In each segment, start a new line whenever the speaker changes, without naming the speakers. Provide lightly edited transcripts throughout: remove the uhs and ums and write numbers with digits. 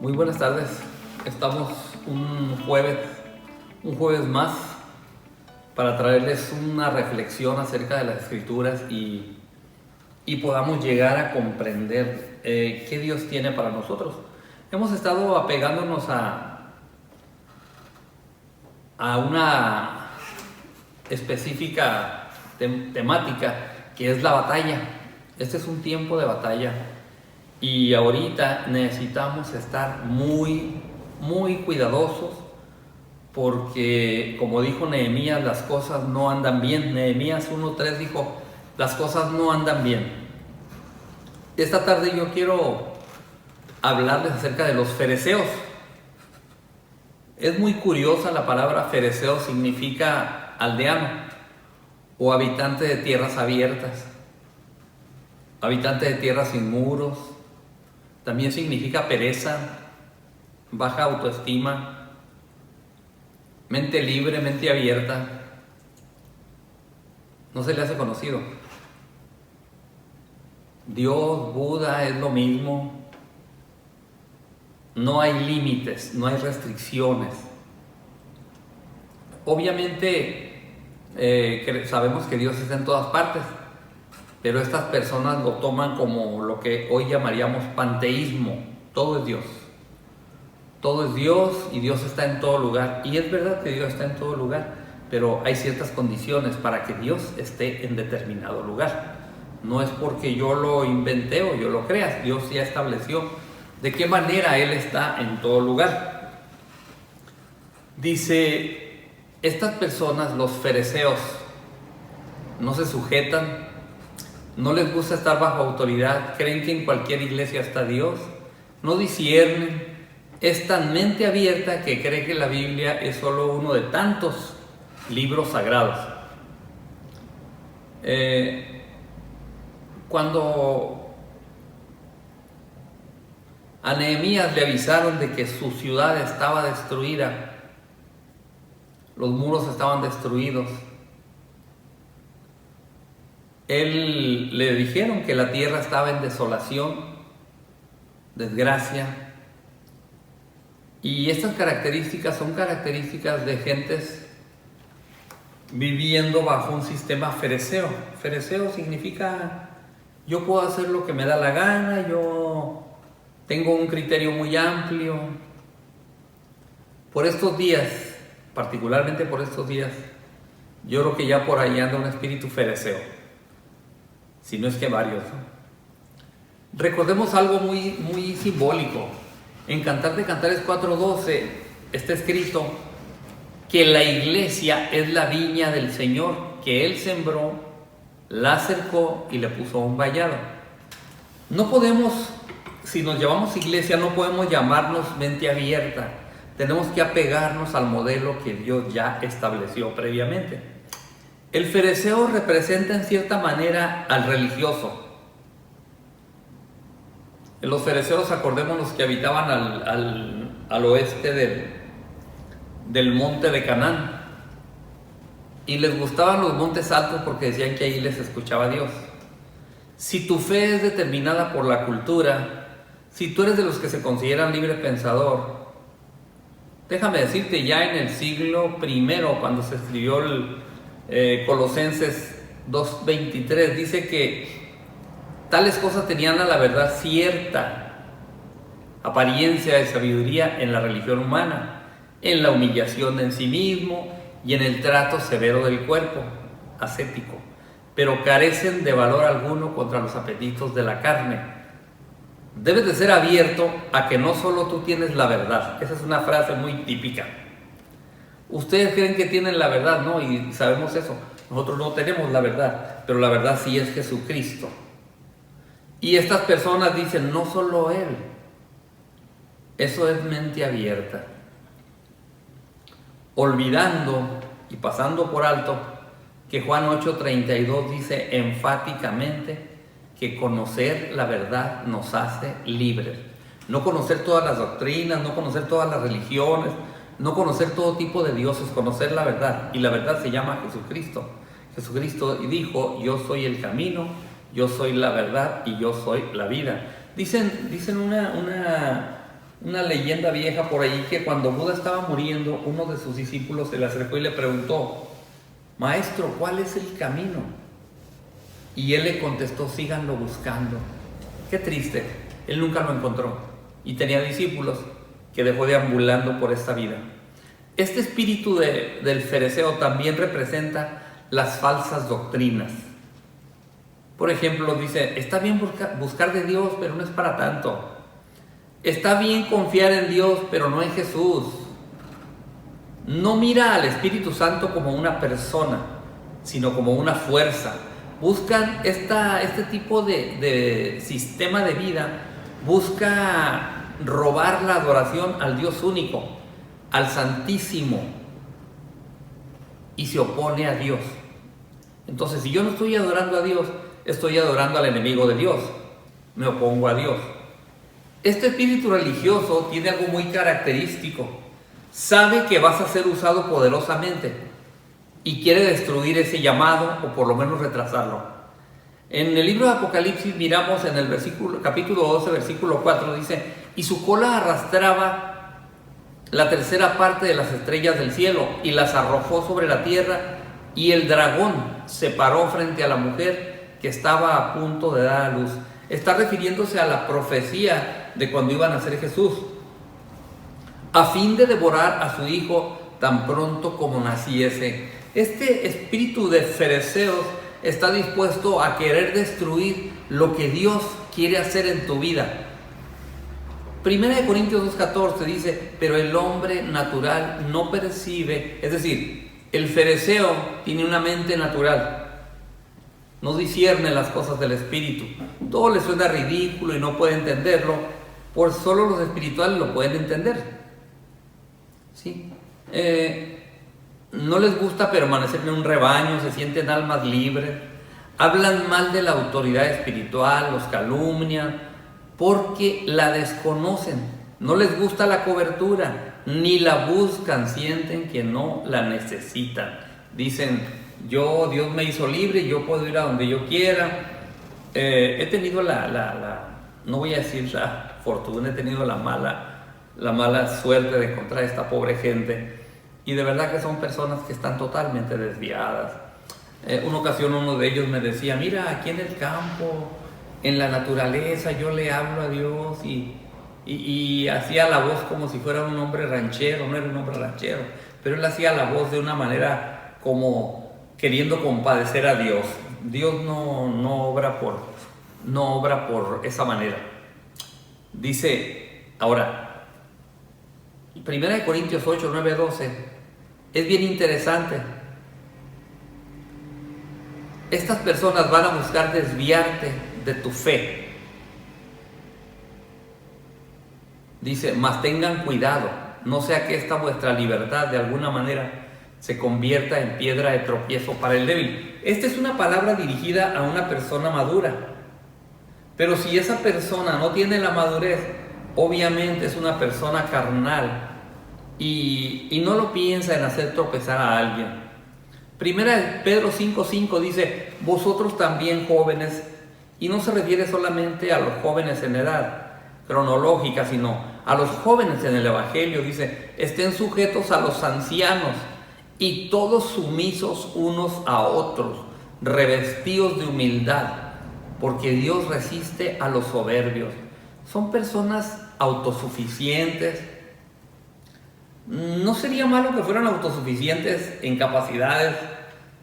Muy buenas tardes. Estamos un jueves más para traerles una reflexión acerca de las Escrituras y podamos llegar a comprender qué Dios tiene para nosotros. Hemos estado apegándonos a una específica temática que es la batalla. Este es un tiempo de batalla y ahorita necesitamos estar muy cuidadosos porque, como dijo Nehemías, las cosas no andan bien. Nehemías 1:3 dijo, las cosas no andan bien. Esta tarde yo quiero hablarles acerca de los fereceos. Es muy curiosa la palabra fereceo, significa aldeano o habitante de tierras abiertas, habitante de tierras sin muros. También significa pereza, baja autoestima, mente libre, mente abierta. No se le hace conocido. Dios, Buda es lo mismo. No hay límites, no hay restricciones. Obviamente sabemos que Dios está en todas partes, pero estas personas lo toman como lo que hoy llamaríamos panteísmo. Todo es Dios. Todo es Dios y Dios está en todo lugar. Y es verdad que Dios está en todo lugar, pero hay ciertas condiciones para que Dios esté en determinado lugar. No es porque yo lo inventé o yo lo crea. Dios ya estableció de qué manera Él está en todo lugar. Dice, estas personas, los fereceos, no se sujetan, no les gusta estar bajo autoridad, creen que en cualquier iglesia está Dios, no disciernen, es tan mente abierta que cree que la Biblia es solo uno de tantos libros sagrados. Cuando a Nehemías le avisaron de que su ciudad estaba destruida, los muros estaban destruidos, le dijeron que la tierra estaba en desolación, desgracia, y estas características son características de gentes viviendo bajo un sistema fereceo. Fereceo significa yo puedo hacer lo que me da la gana, yo tengo un criterio muy amplio. Por estos días, particularmente por estos días, yo creo que ya por ahí anda un espíritu fereceo, si no es que varios, ¿no? Recordemos algo muy simbólico. En Cantar de Cantares 4:12 está escrito que la iglesia es la viña del Señor, que Él sembró, la cercó y le puso un vallado. No podemos, si nos llamamos iglesia, no podemos llamarnos mente abierta. Tenemos que apegarnos al modelo que Dios ya estableció previamente. El fereceo representa en cierta manera al religioso. Los fereceos, acordémonos que habitaban al oeste del monte de Canaán. Y les gustaban los montes altos porque decían que ahí les escuchaba Dios. Si tu fe es determinada por la cultura, si tú eres de los que se consideran libre pensador, déjame decirte, ya en el siglo I, cuando se escribió Colosenses 2:23, dice que tales cosas tenían a la verdad cierta apariencia de sabiduría en la religión humana, en la humillación en sí mismo y en el trato severo del cuerpo, ascético, pero carecen de valor alguno contra los apetitos de la carne. Debes de ser abierto a que no solo tú tienes la verdad. Esa es una frase muy típica. Ustedes creen que tienen la verdad, ¿no? Y sabemos eso. Nosotros no tenemos la verdad, pero la verdad sí es Jesucristo. Y estas personas dicen, no solo Él. Eso es mente abierta. Olvidando y pasando por alto que Juan 8:32 dice enfáticamente que conocer la verdad nos hace libres. No conocer todas las doctrinas, no conocer todas las religiones, no conocer todo tipo de dioses, conocer la verdad. Y la verdad se llama Jesucristo. Jesucristo dijo, yo soy el camino, yo soy la verdad y yo soy la vida. Dicen una leyenda vieja por ahí que cuando Buda estaba muriendo, uno de sus discípulos se le acercó y le preguntó: Maestro, ¿cuál es el camino? Y él le contestó: síganlo buscando. Qué triste, él nunca lo encontró y tenía discípulos que dejó deambulando por esta vida. Este espíritu del fereceo también representa las falsas doctrinas. Por ejemplo, dice: está bien buscar de Dios, pero no es para tanto. Está bien confiar en Dios, pero no en Jesús. No mira al Espíritu Santo como una persona, sino como una fuerza. Buscan este tipo de sistema de vida, busca robar la adoración al Dios único, al Santísimo, y se opone a Dios. Entonces, si yo no estoy adorando a Dios, estoy adorando al enemigo de Dios, me opongo a Dios. Este espíritu religioso tiene algo muy característico: sabe que vas a ser usado poderosamente y quiere destruir ese llamado, o por lo menos retrasarlo. En el libro de Apocalipsis miramos en el capítulo 12, versículo 4, dice: y su cola arrastraba la tercera parte de las estrellas del cielo y las arrojó sobre la tierra, y el dragón se paró frente a la mujer que estaba a punto de dar a luz. Está refiriéndose a la profecía de cuando iba a nacer Jesús, a fin de devorar a su hijo tan pronto como naciese. Este espíritu de fereceos está dispuesto a querer destruir lo que Dios quiere hacer en tu vida. Primera de Corintios 2:14 dice: pero el hombre natural no percibe, es decir, el fereceo tiene una mente natural, no discierne las cosas del espíritu, todo le suena ridículo y no puede entenderlo, por solo los espirituales lo pueden entender. ¿Sí? No les gusta permanecer en un rebaño, se sienten almas libres, hablan mal de la autoridad espiritual, los calumnian, porque la desconocen, no les gusta la cobertura, ni la buscan, sienten que no la necesitan. Dicen: Dios me hizo libre, yo puedo ir a donde yo quiera. He tenido no voy a decir la fortuna, he tenido la mala suerte de encontrar a esta pobre gente, y de verdad que son personas que están totalmente desviadas. Una ocasión uno de ellos me decía: mira, aquí en el campo, en la naturaleza, yo le hablo a Dios, y hacía la voz como si fuera un hombre ranchero. No era un hombre ranchero, pero él hacía la voz de una manera como queriendo compadecer a Dios. Dios no obra por esa manera. Dice ahora, 1 Corintios 8, 9, 12, es bien interesante. Estas personas van a buscar desviarte de tu fe. Dice: mas tengan cuidado, no sea que esta vuestra libertad de alguna manera se convierta en piedra de tropiezo para el débil. Esta es una palabra dirigida a una persona madura. Pero si esa persona no tiene la madurez, obviamente es una persona carnal y no lo piensa en hacer tropezar a alguien. Primera de Pedro 5:5 dice: vosotros también jóvenes, y no se refiere solamente a los jóvenes en edad cronológica, sino a los jóvenes en el Evangelio. Dice: estén sujetos a los ancianos y todos sumisos unos a otros, revestidos de humildad, porque Dios resiste a los soberbios. Son personas autosuficientes. No sería malo que fueran autosuficientes en capacidades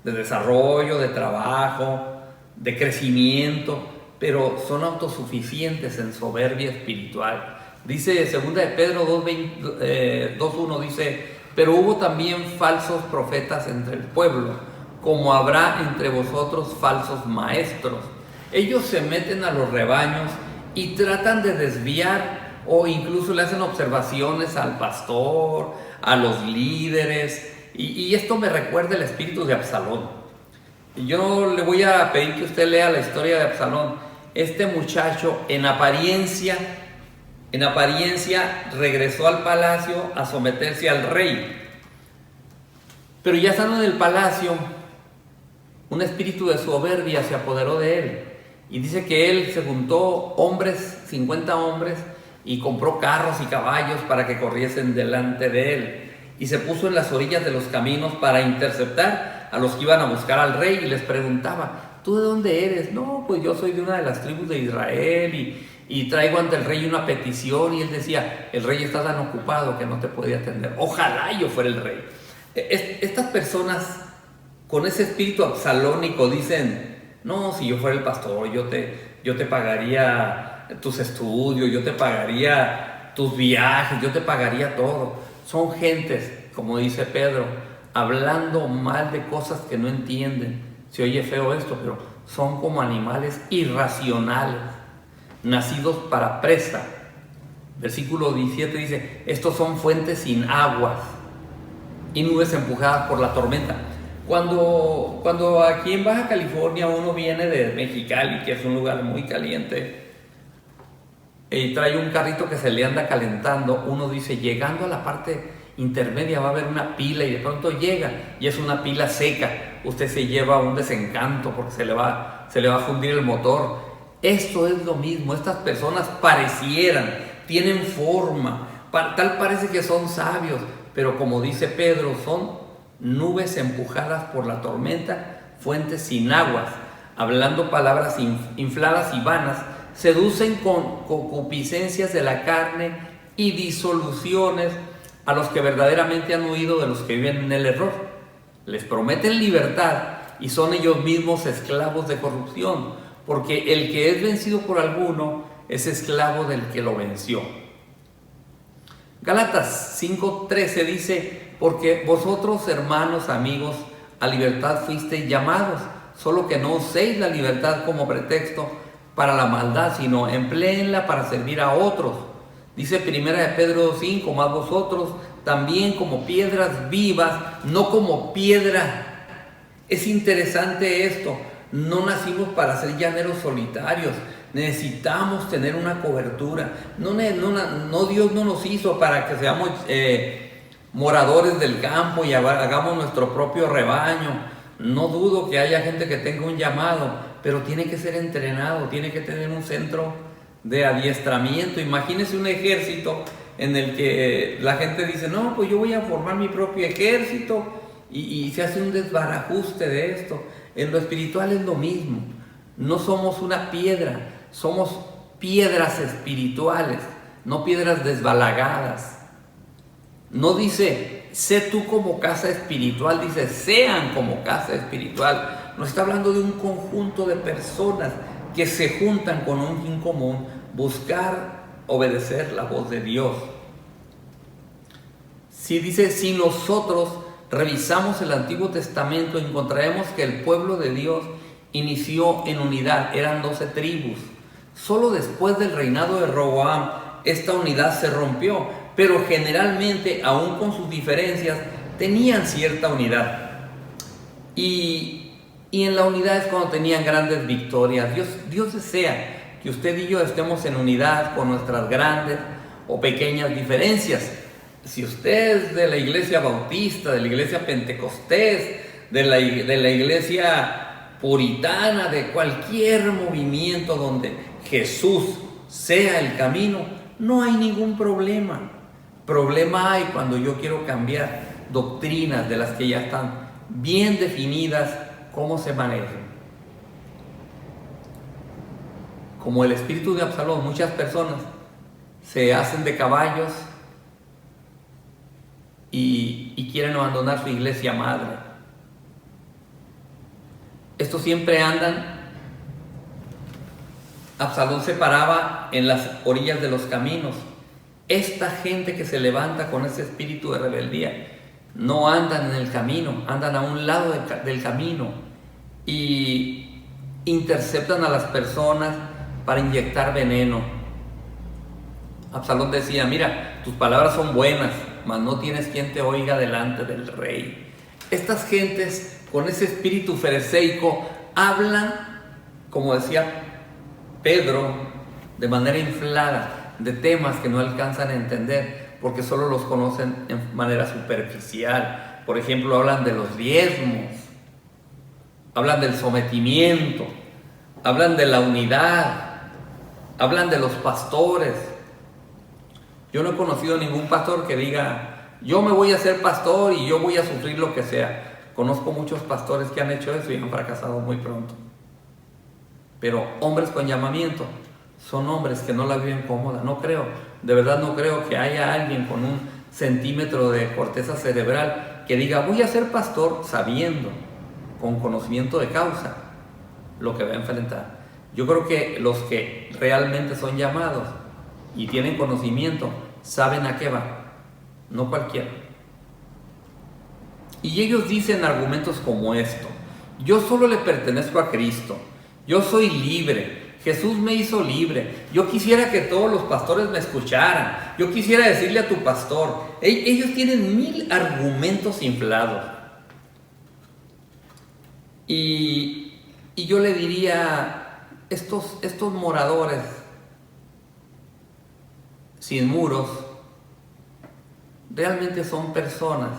de desarrollo, de trabajo, de crecimiento, pero son autosuficientes en soberbia espiritual. Dice 2 de Pedro 2:1, dice: pero hubo también falsos profetas entre el pueblo, como habrá entre vosotros falsos maestros. Ellos se meten a los rebaños y tratan de desviar, o incluso le hacen observaciones al pastor, a los líderes, y esto me recuerda el espíritu de Absalón. Yo le voy a pedir que usted lea la historia de Absalón. Este muchacho en apariencia regresó al palacio a someterse al rey, pero ya estando en el palacio, un espíritu de soberbia se apoderó de él, y dice que él se juntó 50 hombres, y compró carros y caballos para que corriesen delante de él. Y se puso en las orillas de los caminos para interceptar a los que iban a buscar al rey y les preguntaba: ¿tú de dónde eres? No, pues yo soy de una de las tribus de Israel y traigo ante el rey una petición. Y él decía: el rey está tan ocupado que no te puede atender. Ojalá yo fuera el rey. Estas personas con ese espíritu absalónico dicen: no, si yo fuera el pastor, yo te pagaría tus estudios, yo te pagaría tus viajes, yo te pagaría todo. Son gentes, como dice Pedro, hablando mal de cosas que no entienden. Se oye feo esto, pero son como animales irracionales, nacidos para presa. Versículo 17 dice: estos son fuentes sin aguas y nubes empujadas por la tormenta. Cuando aquí en Baja California uno viene de Mexicali, que es un lugar muy caliente, y trae un carrito que se le anda calentando, uno dice: llegando a la parte intermedia va a haber una pila, y de pronto llega y es una pila seca. Usted se lleva un desencanto porque se le va a fundir el motor. Esto es lo mismo. Estas personas parecieran, tienen forma, tal parece que son sabios, pero como dice Pedro, son nubes empujadas por la tormenta, fuentes sin aguas, hablando palabras infladas y vanas, seducen con concupiscencias de la carne y disoluciones a los que verdaderamente han huido de los que viven en el error. Les prometen libertad y son ellos mismos esclavos de corrupción, porque el que es vencido por alguno es esclavo del que lo venció. Gálatas 5:13 dice: porque vosotros, hermanos, amigos, a libertad fuisteis llamados, solo que no uséis la libertad como pretexto para la maldad, sino empléenla para servir a otros. Dice 1 de Pedro 5: más vosotros también como piedras vivas, no como piedra. Es interesante esto. No nacimos para ser llaneros solitarios. Necesitamos tener una cobertura. No, Dios no nos hizo para que seamos moradores del campo y hagamos nuestro propio rebaño. No dudo que haya gente que tenga un llamado, pero tiene que ser entrenado, tiene que tener un centro de adiestramiento. Imagínese un ejército en el que la gente dice: no, pues yo voy a formar mi propio ejército, y se hace un desbarajuste de esto. En lo espiritual es lo mismo. No somos una piedra, somos piedras espirituales, no piedras desbalagadas. No dice: sé tú como casa espiritual, dice: sean como casa espiritual. Nos está hablando de un conjunto de personas que se juntan con un fin común: buscar obedecer la voz de Dios. Si nosotros revisamos el Antiguo Testamento, encontraremos que el pueblo de Dios inició en unidad, eran 12 tribus. Solo después del reinado de Roboam, esta unidad se rompió, pero generalmente, aún con sus diferencias, tenían cierta unidad. Y en la unidad es cuando tenían grandes victorias. Dios desea que usted y yo estemos en unidad con nuestras grandes o pequeñas diferencias. Si usted es de la iglesia bautista, de la iglesia pentecostés, de la iglesia puritana, de cualquier movimiento donde Jesús sea el camino, no hay ningún problema. Problema hay cuando yo quiero cambiar doctrinas de las que ya están bien definidas cómo se manejan. Como el espíritu de Absalón, muchas personas se hacen de caballos y quieren abandonar su iglesia madre. Estos siempre andan. Absalón se paraba en las orillas de los caminos. Esta gente que se levanta con ese espíritu de rebeldía no andan en el camino, andan a un lado del camino y interceptan a las personas para inyectar veneno. Absalón decía: mira, tus palabras son buenas, mas no tienes quien te oiga delante del rey. Estas gentes con ese espíritu fariseico hablan, como decía Pedro, de manera inflada, de temas que no alcanzan a entender porque solo los conocen en manera superficial. Por ejemplo, hablan de los diezmos, hablan del sometimiento, hablan de la unidad, hablan de los pastores, Yo no he conocido ningún pastor que diga, yo me voy a hacer pastor y yo voy a sufrir lo que sea. Conozco muchos pastores que han hecho eso y han fracasado muy pronto. Pero hombres con llamamiento son hombres que no la viven cómoda. No creo, de verdad no creo que haya alguien con un centímetro de corteza cerebral que diga, voy a ser pastor sabiendo, con conocimiento de causa, lo que va a enfrentar. Yo creo que los que realmente son llamados y tienen conocimiento, saben a qué va, no cualquiera. Y ellos dicen argumentos como esto: yo solo le pertenezco a Cristo, yo soy libre, Jesús me hizo libre, yo quisiera que todos los pastores me escucharan, yo quisiera decirle a tu pastor. Ellos tienen 1000 argumentos inflados. Y yo le diría, estos moradores sin muros realmente son personas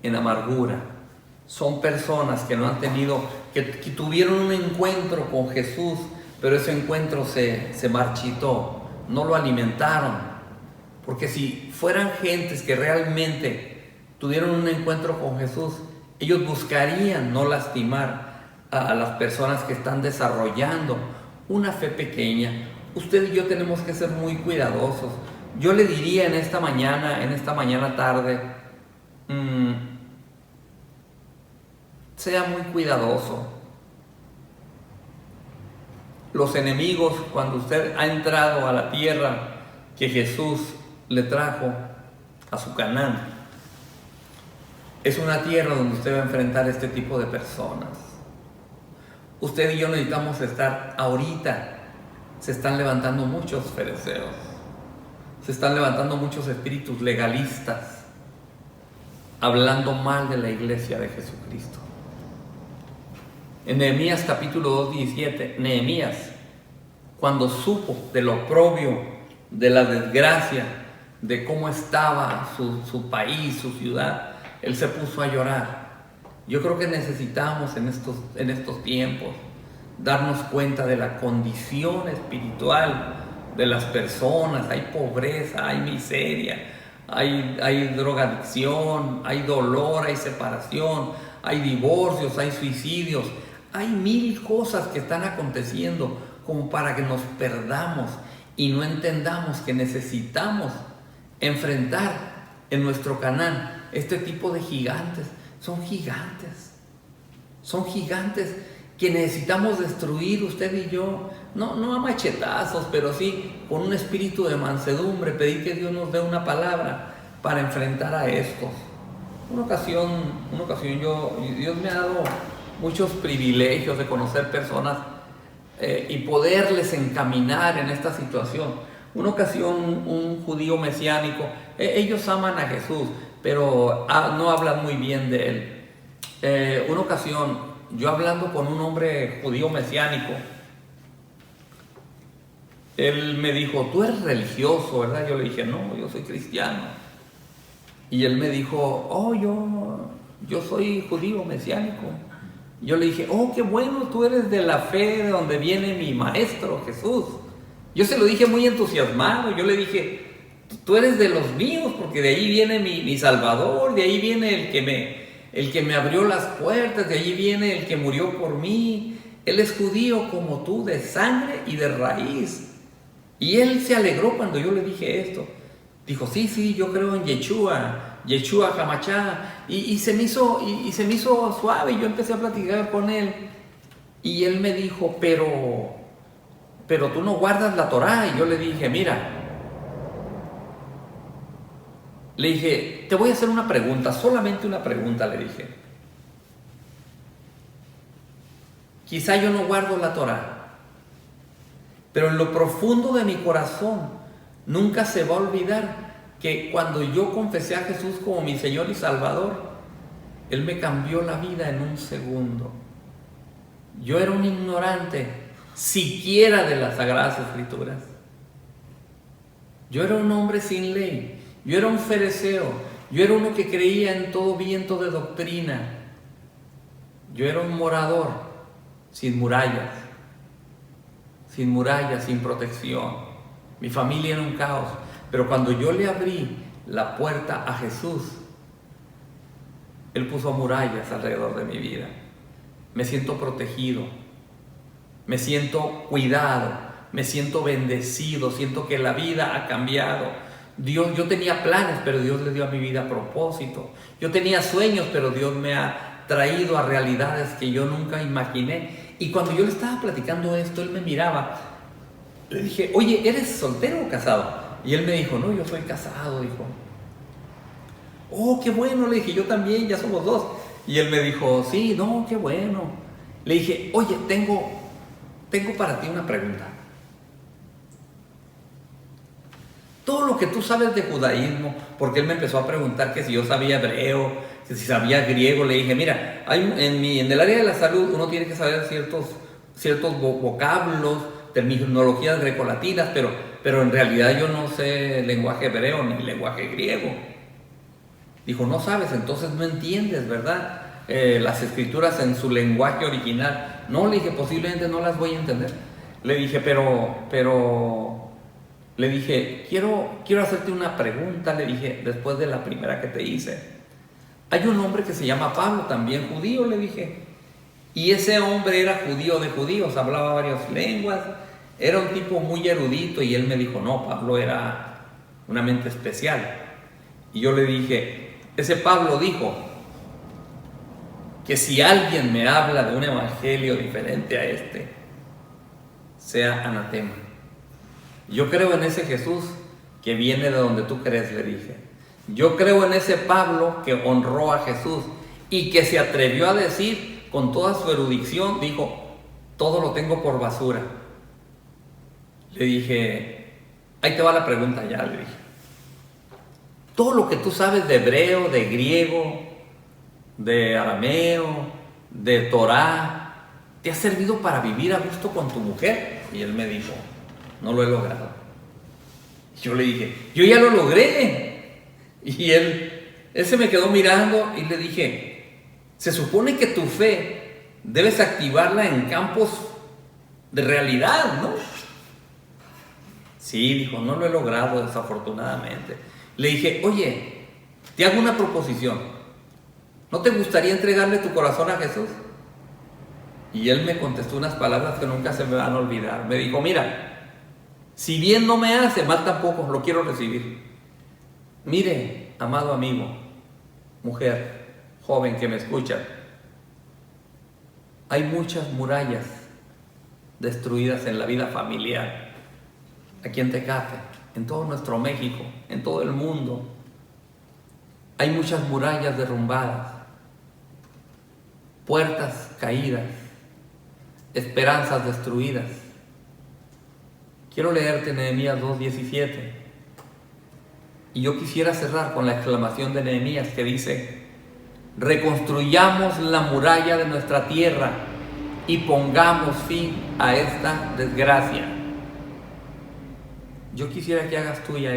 en amargura, son personas que no han tenido, que tuvieron un encuentro con Jesús, pero ese encuentro se marchitó, no lo alimentaron. Porque si fueran gentes que realmente tuvieron un encuentro con Jesús, ellos buscarían no lastimar a las personas que están desarrollando una fe pequeña. Usted y yo tenemos que ser muy cuidadosos. Yo le diría en esta mañana tarde, sea muy cuidadoso. Los enemigos, cuando usted ha entrado a la tierra que Jesús le trajo, a su Canaán, es una tierra donde usted va a enfrentar este tipo de personas. Usted y yo necesitamos estar ahorita. Se están levantando muchos fereceos, se están levantando muchos espíritus legalistas, hablando mal de la iglesia de Jesucristo. En Nehemías capítulo 2:17, Nehemías, cuando supo del oprobio, de la desgracia, de cómo estaba su país, su ciudad, él se puso a llorar. Yo creo que necesitamos en estos tiempos darnos cuenta de la condición espiritual de las personas. Hay pobreza, hay miseria, hay drogadicción, hay dolor, hay separación, hay divorcios, hay suicidios. Hay 1000 cosas que están aconteciendo como para que nos perdamos y no entendamos que necesitamos enfrentar en nuestro Canaán este tipo de gigantes. Son gigantes que necesitamos destruir usted y yo, no a machetazos, pero sí con un espíritu de mansedumbre, pedir que Dios nos dé una palabra para enfrentar a estos. Una ocasión Dios me ha dado muchos privilegios de conocer personas y poderles encaminar en esta situación. Una ocasión un judío mesiánico, ellos aman a Jesús, pero no hablan muy bien de él. Una ocasión, yo hablando con un hombre judío mesiánico, él me dijo, tú eres religioso, ¿verdad? Yo le dije, no, yo soy cristiano. Y él me dijo, oh, yo soy judío mesiánico. Yo le dije, oh, qué bueno, tú eres de la fe de donde viene mi maestro Jesús. Yo se lo dije muy entusiasmado. Yo le dije, tú eres de los míos, porque de ahí viene mi Salvador, de ahí viene el que me abrió las puertas, de ahí viene el que murió por mí. Él es judío como tú, de sangre y de raíz. Y él se alegró cuando yo le dije esto. Dijo, sí, yo creo en Yeshua Hamachá. Y se me hizo suave. Y yo empecé a platicar con él. Y él me dijo, pero tú no guardas la Torá. Y yo le dije, mira, le dije, te voy a hacer una pregunta, solamente una pregunta, le dije. Quizá yo no guardo la Torá, pero en lo profundo de mi corazón nunca se va a olvidar que cuando yo confesé a Jesús como mi Señor y Salvador, Él me cambió la vida en un segundo. Yo era un ignorante siquiera de las Sagradas Escrituras. Yo era un hombre sin ley. Yo era un fereceo. Yo era uno que creía en todo viento de doctrina. Yo era un morador sin murallas, sin protección. Mi familia era un caos. Pero cuando yo le abrí la puerta a Jesús, Él puso murallas alrededor de mi vida. Me siento protegido, me siento cuidado, me siento bendecido, siento que la vida ha cambiado. Yo tenía planes, pero Dios le dio a mi vida propósito. Yo tenía sueños, pero Dios me ha traído a realidades que yo nunca imaginé. Y cuando yo le estaba platicando esto, Él me miraba. Le dije, oye, ¿eres soltero o casado? Y Él me dijo, no, yo soy casado, dijo. Oh, qué bueno, le dije, yo también, ya somos dos. Y Él me dijo, sí, no, qué bueno. Le dije, oye, tengo para ti una pregunta. Todo lo que tú sabes de judaísmo, porque Él me empezó a preguntar que si yo sabía hebreo, que si sabía griego, le dije, mira, en el área de la salud uno tiene que saber ciertos vocablos, terminologías grecolatinas, pero en realidad yo no sé lenguaje hebreo ni lenguaje griego. Dijo, no sabes, entonces no entiendes, ¿verdad? Las escrituras en su lenguaje original. No, le dije, posiblemente no las voy a entender. Le dije, le dije, quiero hacerte una pregunta, le dije, después de la primera que te hice. Hay un hombre que se llama Pablo, también judío, le dije. Y ese hombre era judío de judíos, hablaba varias lenguas, era un tipo muy erudito. Y él me dijo, no, Pablo era una mente especial. Y yo le dije, ese Pablo dijo que si alguien me habla de un evangelio diferente a este, sea anatema. Yo creo en ese Jesús que viene de donde tú crees, le dije. Yo creo en ese Pablo que honró a Jesús y que se atrevió a decir con toda su erudición, dijo, todo lo tengo por basura. Le dije, ahí te va la pregunta ya, le dije. Todo lo que tú sabes de hebreo, de griego, de arameo, de Torá, ¿te ha servido para vivir a gusto con tu mujer? Y él me dijo, no lo he logrado. Y yo le dije, yo ya lo logré. Y él se me quedó mirando y le dije, se supone que tu fe debes activarla en campos de realidad, ¿no? Sí, dijo, no lo he logrado desafortunadamente. Le dije, oye, te hago una proposición. ¿No te gustaría entregarle tu corazón a Jesús? Y él me contestó unas palabras que nunca se me van a olvidar. Me dijo, mira, si bien no me hace, mal tampoco, lo quiero recibir. Mire, amado amigo, mujer, joven que me escucha, hay muchas murallas destruidas en la vida familiar, aquí en Tecate, en todo nuestro México, en todo el mundo. Hay muchas murallas derrumbadas, puertas caídas, esperanzas destruidas. Quiero leerte Nehemías 2:17. Y yo quisiera cerrar con la exclamación de Nehemías que dice, reconstruyamos la muralla de nuestra tierra y pongamos fin a esta desgracia. Yo quisiera que hagas tuya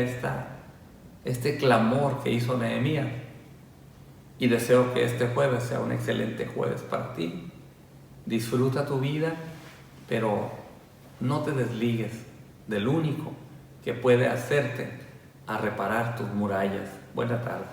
este clamor que hizo Nehemías, y deseo que este jueves sea un excelente jueves para ti. Disfruta tu vida, pero no te desligues del único que puede hacerte a reparar tus murallas. Buena tarde.